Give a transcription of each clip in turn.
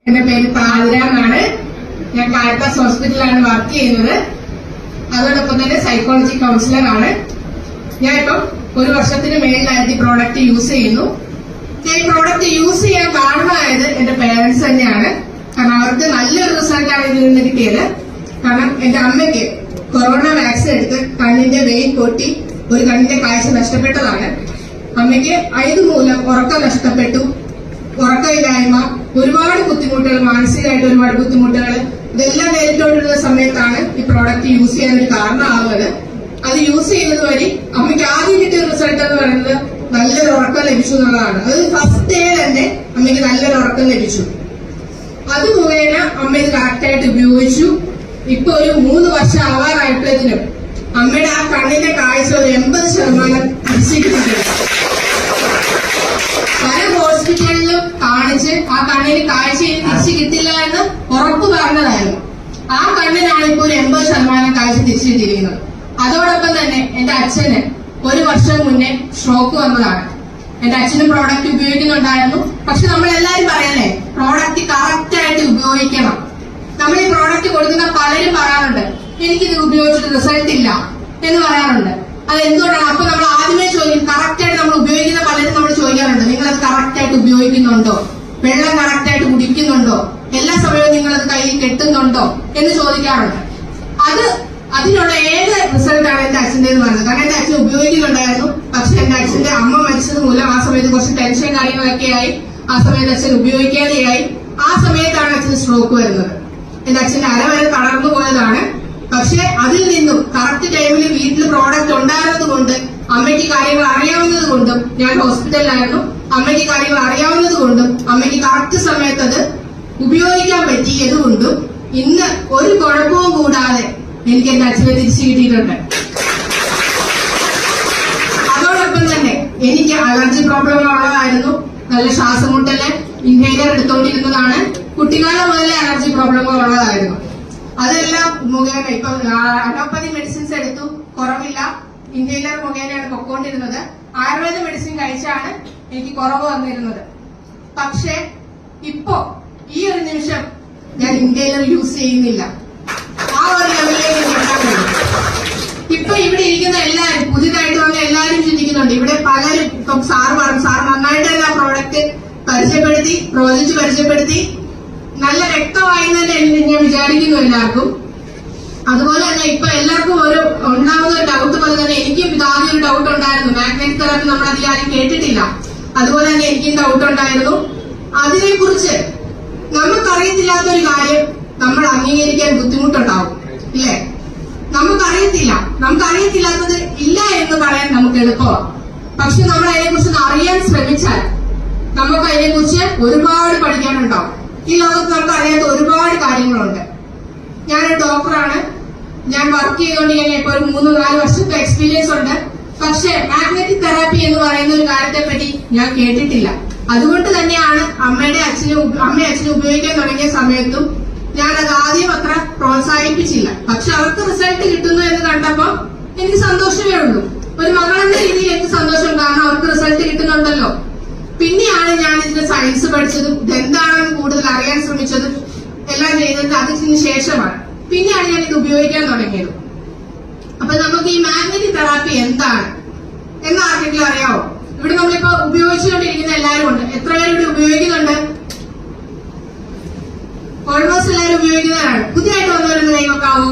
എന്റെ പേര് പാതിര എന്നാണ്. ഞാൻ കാരിത്താസ് ഹോസ്പിറ്റലിലാണ് വർക്ക് ചെയ്യുന്നത്. അതോടൊപ്പം തന്നെ സൈക്കോളജി കൗൺസിലർ ആണ്. ഞാൻ ഇപ്പം 1 വർഷത്തിന് മേളിലായിട്ട് ഈ പ്രോഡക്റ്റ് യൂസ് ചെയ്യുന്നു. ഞാൻ ഈ പ്രോഡക്റ്റ് യൂസ് ചെയ്യാൻ കാരണമായത് എന്റെ പേരൻസ് തന്നെയാണ്. കാരണം അവർക്ക് നല്ലൊരു റിസൾട്ടാണ് ഇതിൽ നിന്ന് കിട്ടിയത്. കാരണം എന്റെ അമ്മയ്ക്ക് കൊറോണ വാക്സിൻ എടുത്ത് കണ്ണിന്റെ വെയിൻ പൊട്ടി ഒരു കണ്ണിന്റെ കാഴ്ച നഷ്ടപ്പെട്ടതാണ്. അമ്മയ്ക്ക് ഇതുമൂലം ഉറക്കം നഷ്ടപ്പെട്ടു, ഉറക്കമില്ലായ്മ, ഒരുപാട് ബുദ്ധിമുട്ടുകൾ, മാനസികമായിട്ട് ഒരുപാട് ബുദ്ധിമുട്ടുകൾ, ഇതെല്ലാം നേരിട്ടുകൊണ്ടിരുന്ന സമയത്താണ് ഈ പ്രോഡക്റ്റ് യൂസ് ചെയ്യാൻ ഒരു കാരണമാകുന്നത്. അത് യൂസ് ചെയ്യുന്നത് വഴി അമ്മയ്ക്ക് ആദ്യം കിട്ടിയ റിസൾട്ട് എന്ന് പറയുന്നത് നല്ലൊരു ഉറക്കം ലഭിച്ചു എന്നുള്ളതാണ്. അത് ഫസ്റ്റ് ഡേ തന്നെ അമ്മയ്ക്ക് നല്ലൊരു ഉറക്കം ലഭിച്ചു. അത് മുഖേന അമ്മ ഇത് കറക്റ്റായിട്ട് ഉപയോഗിച്ചു. ഇപ്പൊ ഒരു 3 വർഷം ആവാറായപ്പോഴത്തേനും അമ്മയുടെ ആ കണ്ണിന്റെ കാഴ്ച ഒരു 80% തിരിച്ചിട്ടുണ്ട്. പല ഹോസ്പിറ്റലിലും കാണിച്ച് ആ കണ്ണിന് കാഴ്ച തിരിച്ചു കിട്ടില്ല എന്ന് ഉറപ്പ് പറഞ്ഞതായിരുന്നു. ആ കണ്ണിനാണ് ഇപ്പോൾ ഒരു 80% കാഴ്ച തിരിച്ചു കിട്ടിയിരിക്കുന്നത്. അതോടൊപ്പം തന്നെ എന്റെ അച്ഛന് 1 വർഷം മുന്നേ സ്ട്രോക്ക് വന്നതാണ്. എന്റെ അച്ഛന് പ്രോഡക്റ്റ് ഉപയോഗിക്കുന്നുണ്ടായിരുന്നു. പക്ഷെ നമ്മളെല്ലാരും പറയല്ലേ, പ്രോഡക്റ്റ് കറക്റ്റ് ആയിട്ട് ഉപയോഗിക്കണം. നമ്മൾ ഈ പ്രോഡക്റ്റ് കൊടുക്കുന്ന പലരും പറയാറുണ്ട്, എനിക്കിത് ഉപയോഗിച്ചിട്ട് റിസൾട്ട് ഇല്ല എന്ന് പറയാറുണ്ട്. അത് എന്തുകൊണ്ടാണ്? അപ്പൊ നമ്മൾ ആദ്യമേ ചോദിക്കും, കറക്റ്റ് ആയിട്ട് നമ്മൾ ഉപയോഗിക്കുന്ന പലരും നമ്മൾ ചോദിക്കാറുണ്ട്, നിങ്ങളത് കറക്റ്റ് ആയിട്ട് ഉപയോഗിക്കുന്നുണ്ടോ, വെള്ളം കറക്റ്റ് ആയിട്ട് കുടിക്കുന്നുണ്ടോ, എല്ലാ സമയവും നിങ്ങളത് കയ്യിൽ കെട്ടുന്നുണ്ടോ എന്ന് ചോദിക്കാറുണ്ട്. അതിനുള്ള ഏത് റിസൾട്ടാണ് എന്റെ അച്ഛൻ്റെ എന്ന് പറഞ്ഞത്. കാരണം എന്റെ അച്ഛൻ ഉപയോഗിക്കുന്നുണ്ടായിരുന്നു. പക്ഷെ എന്റെ അച്ഛന്റെ അമ്മ മരിച്ചത് മൂലം ആ സമയത്ത് കുറച്ച് ടെൻഷൻ കാര്യങ്ങളൊക്കെ ആയി. ആ സമയത്ത് അച്ഛൻ ഉപയോഗിക്കാതെയായി. ആ സമയത്താണ് അച്ഛന് സ്ട്രോക്ക് വരുന്നത്. എന്റെ അച്ഛന്റെ അര വരെ തളർന്നു പോയതാണ്. പക്ഷെ അതിൽ നിന്നും കറക്റ്റ് ടൈമിൽ വീട്ടിൽ പ്രോഡക്റ്റ് ഉണ്ടായിരുന്നത് കൊണ്ട്, അമ്മയ്ക്ക് കാര്യങ്ങൾ അറിയാവുന്നത് കൊണ്ടും, ഞാൻ ഹോസ്പിറ്റലിലായിരുന്നു, അമ്മയ്ക്ക് കാര്യങ്ങൾ അറിയാവുന്നത് കൊണ്ടും, അമ്മയ്ക്ക് കറക്റ്റ് സമയത്ത് അത് ഉപയോഗിക്കാൻ പറ്റിയത് കൊണ്ടും ഇന്ന് ഒരു കുഴപ്പവും കൂടാതെ എനിക്ക് എന്റെ അച്ഛനെ തിരിച്ചു കിട്ടിയിട്ടുണ്ട്. അതോടൊപ്പം തന്നെ എനിക്ക് അലർജി പ്രോബ്ലം ഉള്ളതായിരുന്നു. നല്ല ശ്വാസമുട്ടല്, ഇൻഹേലർ എടുത്തോണ്ടിരുന്നതാണ്. കുട്ടിക്കാലം മുതലേ അലർജി പ്രോബ്ലങ്ങൾ ഉള്ളതായിരുന്നു. അതെല്ലാം മുഖേന ഇപ്പൊ അലോപ്പതി മെഡിസിൻസ് എടുത്തു, കുറവില്ല. ഇൻഹേലർ മുഖേനയാണ് പൊക്കോണ്ടിരുന്നത്. ആയുർവേദ മെഡിസിൻ കഴിച്ചാണ് എനിക്ക് കുറവ് വന്നിരുന്നത്. പക്ഷെ ഇപ്പോ ഈ ഒരു നിമിഷം ഞാൻ ഇൻഹേലർ യൂസ് ചെയ്യുന്നില്ല. ആ ഒരു ലെവലിലേക്ക് നീക്കാൻ കഴിയും. ഇപ്പൊ ഇവിടെ ഇരിക്കുന്ന എല്ലാവരും, പുതിയതായിട്ട് വന്ന എല്ലാവരും ചിന്തിക്കുന്നുണ്ട്. ഇവിടെ പലരും ഇപ്പം സാർ നന്നായിട്ട് തന്നെ ആ പ്രോഡക്റ്റ് പരിചയപ്പെടുത്തി നല്ല വ്യക്തമായി തന്നെ ഞാൻ വിചാരിക്കുന്നു എല്ലാവർക്കും. അതുപോലെ തന്നെ ഇപ്പൊ എല്ലാവർക്കും ഉണ്ടാവുന്ന ഒരു ഡൗട്ട് പോലെ തന്നെ എനിക്കും ആദ്യം ഒരു ഡൗട്ട് ഉണ്ടായിരുന്നു. മാഗ്നറ്റിക് തെറാപ്പി നമ്മൾ അധികം ആരും കേട്ടിട്ടില്ല. അതുപോലെ തന്നെ എനിക്കും ഡൗട്ട് ഉണ്ടായിരുന്നു. അതിനെക്കുറിച്ച് നമുക്കറിയത്തില്ലാത്തൊരു കാര്യം നമ്മൾ അംഗീകരിക്കാൻ ബുദ്ധിമുട്ടുണ്ടാവും, ഇല്ലേ? നമുക്കറിയത്തില്ലാത്തത് ഇല്ല എന്ന് പറയാൻ നമുക്ക് എളുപ്പമാണ്. പക്ഷെ നമ്മൾ അതിനെക്കുറിച്ച് അറിയാൻ ശ്രമിച്ചാൽ നമുക്ക് അതിനെക്കുറിച്ച് ഒരുപാട് പഠിക്കാനുണ്ടാവും. ഈ ലോകത്ത് നമുക്ക് അറിയാത്ത ഒരുപാട് കാര്യങ്ങളുണ്ട്. ഞാനൊരു ഡോക്ടറാണ്. ഞാൻ വർക്ക് ചെയ്തുകൊണ്ട് ഞാൻ ഇപ്പൊ ഒരു 3-4 വർഷത്തെ എക്സ്പീരിയൻസ് ഉണ്ട്. പക്ഷെ മാഗ്നറ്റിക് തെറാപ്പി എന്ന് പറയുന്ന ഒരു കാര്യത്തെ പറ്റി ഞാൻ കേട്ടിട്ടില്ല. അതുകൊണ്ട് തന്നെയാണ് അമ്മയും അച്ഛനും ഉപയോഗിക്കാൻ തുടങ്ങിയ സമയത്തും ഞാനത് ആദ്യം അത്ര പ്രോത്സാഹിപ്പിച്ചില്ല. പക്ഷെ അവർക്ക് റിസൾട്ട് കിട്ടുന്നു എന്ന് കണ്ടപ്പോ എനിക്ക് സന്തോഷമേ ഉള്ളൂ. ഒരു മകളെന്ന രീതിയിൽ എനിക്ക് സന്തോഷം, കാരണം അവർക്ക് റിസൾട്ട് കിട്ടുന്നുണ്ടല്ലോ. പിന്നെയാണ് ഞാൻ ഇതിന്റെ സയൻസ് പഠിച്ചതും ഇതെന്താണെന്ന് കൂടുതൽ അറിയാൻ ശ്രമിച്ചതും എല്ലാം ചെയ്തത് അതിന് ശേഷമാണ്. പിന്നെയാണ് ഞാൻ ഇത് ഉപയോഗിക്കാൻ തുടങ്ങിയത്. അപ്പൊ നമുക്ക് ഈ മാഗ്നറ്റിക് തെറാപ്പി എന്താണ് എന്ന് ആർക്കെങ്കിലും അറിയാവോ? ഇവിടെ നമ്മളിപ്പോ ഉപയോഗിച്ചുകൊണ്ടിരിക്കുന്ന എല്ലാവരും ഉണ്ട്. എത്ര പേര് ഇവിടെ ഉപയോഗിക്കുന്നുണ്ട്? ഓൾമോസ്റ്റ് എല്ലാവരും ഉപയോഗിക്കുന്നവരാണ്. പുതിയതായിട്ട് വന്നവരെന്ന് കൈവക്കാവോ?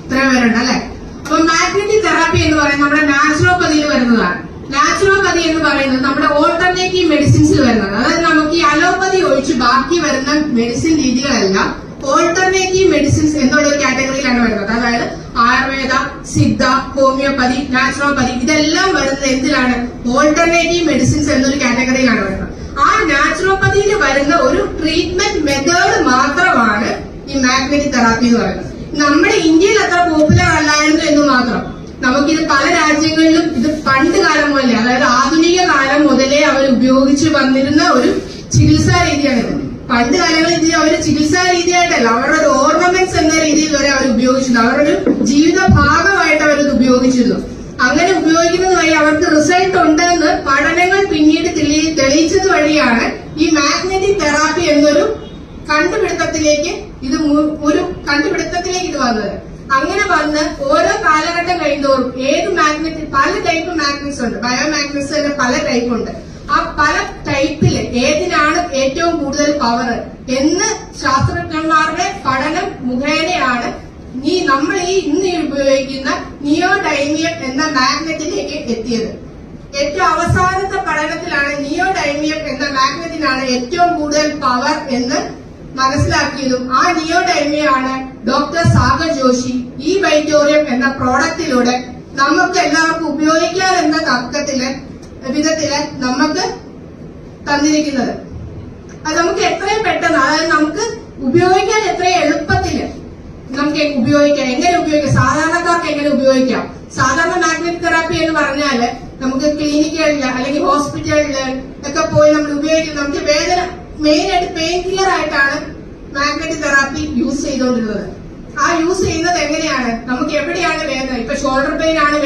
ഇത്ര പേരുണ്ട് അല്ലെ? അപ്പൊ മാഗ്നറ്റിക് തെറാപ്പി എന്ന് പറയുന്നത് നമ്മുടെ നാച്ചുറോപ്പതിയിൽ വരുന്നതാണ്. നാച്ചുറോപ്പതി എന്ന് പറയുന്നത് നമ്മുടെ ഓൾട്ടർനേറ്റീവ് മെഡിസിൻസിൽ വരുന്നത്. അതായത് നമുക്ക് ഈ അലോപ്പതി ഒഴിച്ച് ബാക്കി വരുന്ന മെഡിസിൻ രീതികളെല്ലാം ഓൾട്ടർനേറ്റീവ് മെഡിസിൻസ് എന്നുള്ള ഒരു കാറ്റഗറിയിലാണ് വരുന്നത്. അതായത് ആയുർവേദ, സിദ്ധ, ഹോമിയോപ്പതി, നാച്ചുറോപ്പതി ഇതെല്ലാം വരുന്നത് എന്തിലാണ്? ഓൾട്ടർനേറ്റീവ് മെഡിസിൻസ് എന്നൊരു കാറ്റഗറിയിലാണ് വരുന്നത്. ആ നാച്ചുറോപ്പതിയിൽ വരുന്ന ഒരു ട്രീറ്റ്മെന്റ് മെത്തേഡ് മാത്രമാണ് ഈ മാഗ്നറ്റിക് തെറാപ്പി എന്ന് പറയുന്നത്. നമ്മുടെ ഇന്ത്യയിൽ അത്ര പോപ്പുലർ അല്ലായിരുന്നു എന്ന് മാത്രം. നമുക്കിത് പല രാജ്യങ്ങളിലും ഇത് പണ്ട് കാലം മുതലേ, അതായത് ആധുനിക കാലം മുതലേ അവർ ഉപയോഗിച്ചു വന്നിരുന്ന ഒരു ചികിത്സാ രീതിയാണിത്. പണ്ട് കാലങ്ങളിൽ ഇത് അവർ ചികിത്സാ രീതിയായിട്ടല്ല, അവരുടെ ഒരു ഓർണമെന്റ്സ് എന്ന രീതിയിൽ വരെ അവർ ഉപയോഗിച്ചിരുന്നു. അവരുടെ ജീവിത ഭാഗമായിട്ട് അവരത് ഉപയോഗിച്ചിരുന്നു. അങ്ങനെ ഉപയോഗിക്കുന്നത് വഴി അവർക്ക് റിസൾട്ട് ഉണ്ടെന്ന് പഠനങ്ങൾ പിന്നീട് തെളിയിച്ചത് വഴിയാണ് ഈ മാഗ്നറ്റിക് തെറാപ്പി എന്നൊരു കണ്ടുപിടുത്തത്തിലേക്ക് ഇത് വന്നത്. അങ്ങനെ വന്ന് ഓരോ കാലഘട്ടം കഴിയുന്നതോറും ഏത് മാഗ്നറ്റിക്, പല ടൈപ്പ് മാഗ്നറ്റ്സ് ഉണ്ട്, ബയോമാഗ്നറ്റ്സ് തന്നെ പല ടൈപ്പ് ഉണ്ട്. ആ പല ടൈപ്പില് ഏതിനാണ് ഏറ്റവും കൂടുതൽ പവർ എന്ന് ശാസ്ത്രജ്ഞന്മാരുടെ പഠനം മുഖേനയാണ് നമ്മൾ ഇന്ന് ഉപയോഗിക്കുന്ന നിയോഡൈമിയം എന്ന മാഗ്നറ്റിലേക്ക് എത്തിയത്. ഏറ്റവും അവസാനത്തെ പഠനത്തിലാണ് നിയോഡൈമിയം എന്ന മാഗ്നറ്റിനാണ് ഏറ്റവും കൂടുതൽ പവർ എന്ന് മനസ്സിലാക്കിയതും. ആ നിയോഡൈമിയം ആണ് ഡോക്ടർ സാഗർ ജോഷി ഈ വൈറ്റോറിയം എന്ന പ്രോഡക്റ്റിലൂടെ നമുക്ക് എല്ലാവർക്കും ഉപയോഗിക്കാൻ എന്ന വിധത്തില് നമുക്ക് തന്നിരിക്കുന്നത്. അത് നമുക്ക് എത്രയും പെട്ടെന്ന്, അതായത് നമുക്ക് ഉപയോഗിക്കാൻ എത്രയും എളുപ്പത്തില് നമുക്ക് ഉപയോഗിക്കാം. എങ്ങനെ ഉപയോഗിക്കാം, സാധാരണക്കാർക്ക് എങ്ങനെ ഉപയോഗിക്കാം. സാധാരണ മാഗ്നറ്റിക് തെറാപ്പി എന്ന് പറഞ്ഞാല് നമുക്ക് ക്ലിനിക്കുകളില് അല്ലെങ്കിൽ ഹോസ്പിറ്റലില് ഒക്കെ പോയി നമ്മൾ ഉപയോഗിക്കുന്നത്. നമുക്ക് വേദന, മെയിൻ ആയിട്ട് പെയിൻ കില്ലർ ആയിട്ടാണ് മാഗ്നറ്റിക് തെറാപ്പി യൂസ് ചെയ്തുകൊണ്ടിരുന്നത്. ആ യൂസ് ചെയ്യുന്നത് എങ്ങനെയാണ്, നമുക്ക് എവിടെയാണ് വേദന, ഇപ്പൊ ഷോൾഡറിനാണ്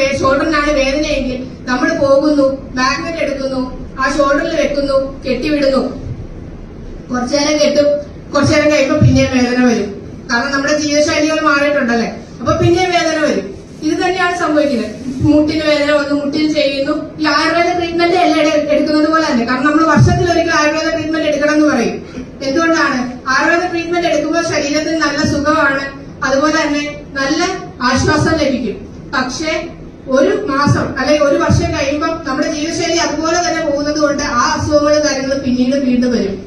വേദനയെങ്കിൽ നമ്മൾ പോകുന്നു, മാഗ്നറ്റ് എടുക്കുന്നു, ആ ഷോൾഡറിൽ വെക്കുന്നു, കെട്ടിവിടുന്നു, കുറച്ചുനേരം കെട്ടും, കുറച്ചുനേരം കഴിയുമ്പോൾ പിന്നെയും വേദന വരും. കാരണം നമ്മുടെ ജീവിതശൈലികൾ മാറിയിട്ടുണ്ടല്ലേ, അപ്പൊ പിന്നെയും വേദന വരും. ഇത് തന്നെയാണ് സംഭവിക്കുന്നത്. മുട്ടിന് വേദന വന്നു, മുട്ടിന് ചെയ്യുന്നു. ഈ ആയുർവേദ ട്രീറ്റ്മെന്റ് എല്ലാം എടുക്കുന്നത് പോലെ തന്നെ. കാരണം നമ്മൾ വർഷത്തിലൊരിക്കൽ ആയുർവേദ ട്രീറ്റ്മെന്റ് എടുക്കണം എന്ന് പറയും. എന്തുകൊണ്ടാണ്? ആയുർവേദ ട്രീറ്റ്മെന്റ് എടുക്കുമ്പോൾ ശരീരത്തിന് നല്ല സുഖമാണ്, അതുപോലെ തന്നെ നല്ല ആശ്വാസം ലഭിക്കും. പക്ഷെ ഒരു മാസം അല്ലെങ്കിൽ ഒരു വർഷം കഴിയുമ്പോൾ നമ്മുടെ ജീവിതശൈലി അതുപോലെ തന്നെ പോകുന്നത് കൊണ്ട് ആ അസുഖങ്ങളും കാര്യങ്ങളും പിന്നീട് വീണ്ടും വരും.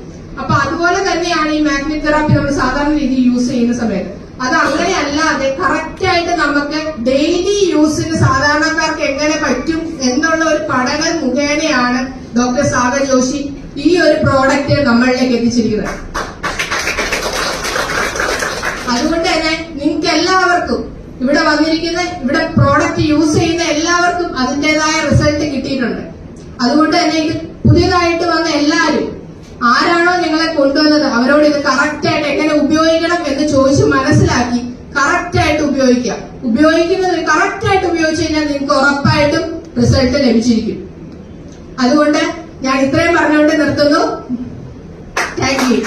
അപ്പൊ അതുപോലെ തന്നെയാണ് ഈ മാഗ്നറ്റിക് തെറാപ്പി നമ്മൾ സാധാരണ രീതിയിൽ യൂസ് ചെയ്യുന്ന സമയത്ത്. അത് അങ്ങനെയല്ലാതെ കറക്റ്റ് ആയിട്ട് നമുക്ക് ഡെയിലി യൂസിന് സാധാരണക്കാർക്ക് എങ്ങനെ പറ്റും എന്നുള്ള ഒരു പഠനം മുഖേനയാണ് ഡോക്ടർ സാഗർ ജോഷി ഈ ഒരു പ്രോഡക്റ്റ് നമ്മളിലേക്ക് എത്തിച്ചിരിക്കുന്നത്. അതുകൊണ്ട് തന്നെ നിങ്ങൾക്ക് എല്ലാവർക്കും ഇവിടെ വന്നിരിക്കുന്ന, ഇവിടെ പ്രോഡക്റ്റ് യൂസ് ചെയ്യുന്ന എല്ലാവർക്കും അതിന്റേതായ റിസൾട്ട് കിട്ടിയിട്ടുണ്ട്. അതുകൊണ്ട് തന്നെ ഇത് പുതിയതായിട്ട് വന്ന എല്ലാവരും ആരാണോ നിങ്ങളെ കൊണ്ടുവന്നത് അവരോട് ഇത് കറക്റ്റായിട്ട് എങ്ങനെ ഉപയോഗിക്കണം എന്ന് ചോദിച്ച് മനസ്സിലാക്കി കറക്റ്റായിട്ട് ഉപയോഗിക്കുന്നത് കറക്റ്റായിട്ട് ഉപയോഗിച്ചു കഴിഞ്ഞാൽ നിങ്ങൾക്ക് ഉറപ്പായിട്ടും റിസൾട്ട് ലഭിച്ചിരിക്കും. അതുകൊണ്ട് ഞാൻ ഇത്രയും പറഞ്ഞുകൊണ്ട് നിർത്തുന്നു. Thank you.